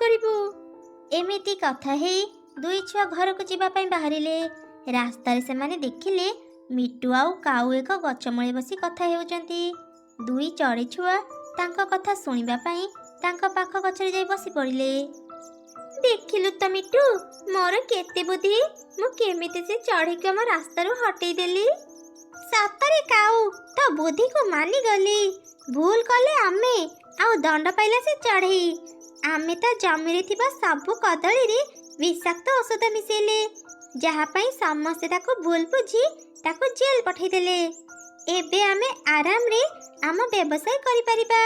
କରିବୁ। ଏମିତି କଥା ହେଇ ଦୁଇ ଛୁଆ ଘରକୁ ଯିବା ପାଇଁ ବାହାରିଲେ। ରାସ୍ତାରେ ସେମାନେ ଦେଖିଲେ ମିଟୁ ଆଉ କାଉ ଏକ ଗଛ ମୂଳେ ବସି କଥା ହେଉଛନ୍ତି। ଦୁଇ ଚଢ଼େଇ ଛୁଆ ତାଙ୍କ କଥା ଶୁଣିବା ପାଇଁ ତାଙ୍କ ପାଖ ଗଛରେ ଯାଇ ବସି ପଡ଼ିଲେ। ଦେଖିଲୁ ତ ମିଟୁ, ମୋର କେତେ ବୁଦ୍ଧି, ମୁଁ କେମିତି ସେ ଚଢ଼େଇକୁ ଆମ ରାସ୍ତାରୁ ହଟେଇ ଦେଲି। ସତରେ କାଉ, ତୋ ବୁଦ୍ଧିକୁ ମାନିଗଲି। ଭୁଲ କଲେ ଆମେ, ଆଉ ଦଣ୍ଡ ପାଇଲା ସେ ଚଢ଼େଇ। ଆମେ ତା ଜମିରେ ଥିବା ସବୁ କଦଳୀରେ ବିଷାକ୍ତ ଔଷଧ ମିଶେଇଲେ, ଯାହା ପାଇଁ ସମସ୍ତେ ତାକୁ ଭୁଲ ବୁଝି ତାକୁ ଜେଲ୍ ପଠେଇଦେଲେ। ଏବେ ଆମେ ଆରାମରେ ଆମ ବ୍ୟବସାୟ କରିପାରିବା।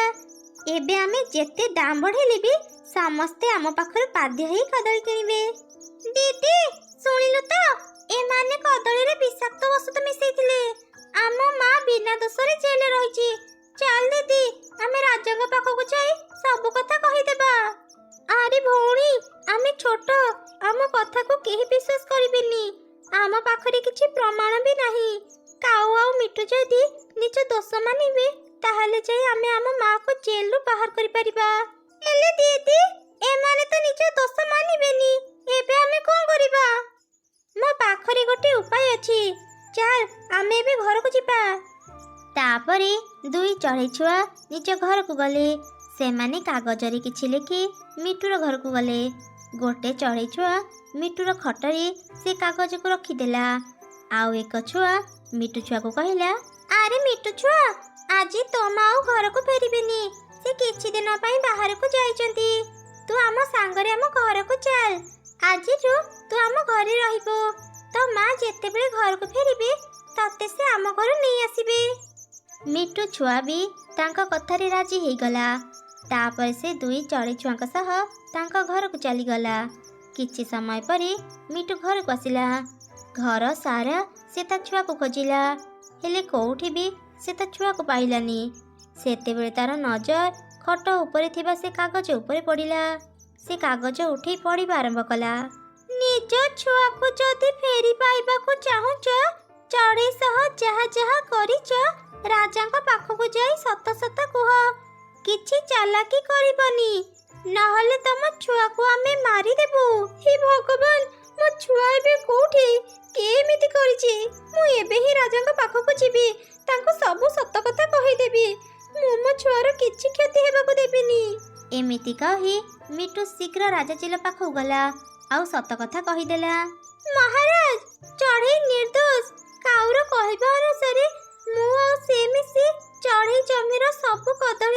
ଏବେ ଆମେ ଯେତେ ଦାମ ବଢ଼େଇଲେ ବି ସମସ୍ତେ ଆମ ପାଖରୁ ବାଧ୍ୟ ହେଇ କଦଳୀ କିଣିବେ। ଦିଦି, ଶୁଣିଲୁ ତ, ଏମାନେ କଦଳୀରେ ବିଷାକ୍ତ ଔଷଧ ମିଶେଇଥିଲେ। ଆମ ମା ବିନା ଦୋଷରେ ଜେଲରେ ରହିଛି। ଚାଲ ଦିଦି, ଆମେ ରାଜାଙ୍କ ପାଖକୁ ଯାଇ ସବୁ କଥା କହିଦେବା। ଆରେ ଭଉଣୀ, ଆମେ ଛୋଟ, ଆମ କଥାକୁ କେହି ବିଶ୍ୱାସ କରିବେନି। ଆମ ପାଖରେ କିଛି ପ୍ରମାଣ ବି ନାହିଁ। କାଉ ଆଉ ମିଟୁ ଯଦି ନିଜ ଦୋଷ ମାନିବେ, ତାହେଲେ ଯାଇ ଆମେ ଆମ ମାକୁ ଜେଲରୁ ବାହାର କରିପାରିବା। ହେଲେ ଦିଦି, ଏମାନେ ତ ନିଜ ଦୋଷ ମାନିବେନି, ଏବେ ଆମେ କ'ଣ କରିବା? ମୋ ପାଖରେ ଗୋଟେ ଉପାୟ ଅଛି। ଚାଲ, ଆମେ ଏବେ ଘରକୁ ଯିବା। ତାପରେ ଦୁଇ ଚଢ଼େଇ ଛୁଆ ନିଜ ଘରକୁ ଗଲେ। ସେମାନେ କାଗଜରେ କିଛି ଲେଖି ମିଟୁର ଘରକୁ ଗଲେ। ଗୋଟେ ଚଢ଼େଇ ଛୁଆ ମିଟୁର ଖଟରେ ସେ କାଗଜକୁ ରଖିଦେଲା। ଆଉ ଏକ ଛୁଆ ମିଟୁ ଛୁଆକୁ କହିଲା, ଆରେ ମିଟୁ ଛୁଆ, ଆଜି ତୋ ମା ଆଉ ଘରକୁ ଫେରିବେନି। ସେ କିଛି ଦିନ ପାଇଁ ବାହାରକୁ ଯାଇଛନ୍ତି। ତୁ ଆମ ସାଙ୍ଗରେ ଆମ ଘରକୁ ଚାଲ। ଆଜିଠୁ ତୁ ଆମ ଘରେ ରହିବୁ। ତୋ ମା ଯେତେବେଳେ ଘରକୁ ଫେରିବେ, ତତେ ସେ ଆମ ଘରୁ ନେଇ ଆସିବେ। ମିଟୁ ଛୁଆ ବି ତାଙ୍କ କଥାରେ ରାଜି ହେଇଗଲା। ତାପରେ ସେ ଦୁଇ ଚଢ଼େଇ ଛୁଆଙ୍କ ସହ ତାଙ୍କ ଘରକୁ ଚାଲିଗଲା। କିଛି ସମୟ ପରେ ମିଟୁ ଘରକୁ ଆସିଲା। ଘର ସାରା ସେ ତା ଛୁଆକୁ ଖୋଜିଲା, ହେଲେ କୋଉଠି ବି ସେ ତା ଛୁଆକୁ ପାଇଲାନି। ସେତେବେଳେ ତାର ନଜର ଖଟ ଉପରେ ଥିବା ସେ କାଗଜ ଉପରେ ପଡ଼ିଲା। ସେ କାଗଜ ଉଠେଇ ପଢ଼ିବା ଆରମ୍ଭ କଲା। ନିଜ ଛୁଆକୁ ଯଦି ଫେରି ପାଇବାକୁ ଚାହୁଁଛ, ଚଢ଼େଇ ସହ ଯାହା ଯାହା କରିଛ, ରାଜାଙ୍କ ପାଖକୁ ଯାଇ ସତ ସତ କୁହ। କିଛି ଚାଲାକି କରିବନି, ନହେଲେ ତମ ଛୁଆକୁ ଆମେ ମାରିଦେବୁ। ହେ ଭଗବାନ, ମୋ ଛୁଆ ଏବେ କୋଉଠି? କିଏ ଏମିତି କରିଛି? ମୁଁ ଏବେ ହିଁ ରାଜାଙ୍କ ପାଖକୁ ଯିବି, ତାଙ୍କୁ ସବୁ ସତ କଥା କହିଦେବି। ମୁଁ ମୋ ଛୁଆର କିଛି କ୍ଷତି ହେବାକୁ ଦେବିନି। ଏମିତି କହି ମିଟୁ ଶୀଘ୍ର ରାଜା ଚିଲ ପାଖକୁ ଗଲା ଆଉ ସତ କଥା କହିଦେଲା। ମହାରାଜ, ଚଢ଼େଇ ନିର୍ଦୋଷ। କାଉର କହିବା ଅନୁସାରେ ମୁଁ ଆଉ ସେ ମିଶି ଚଢ଼େଇ ଜମିର ସବୁ କଦଳୀ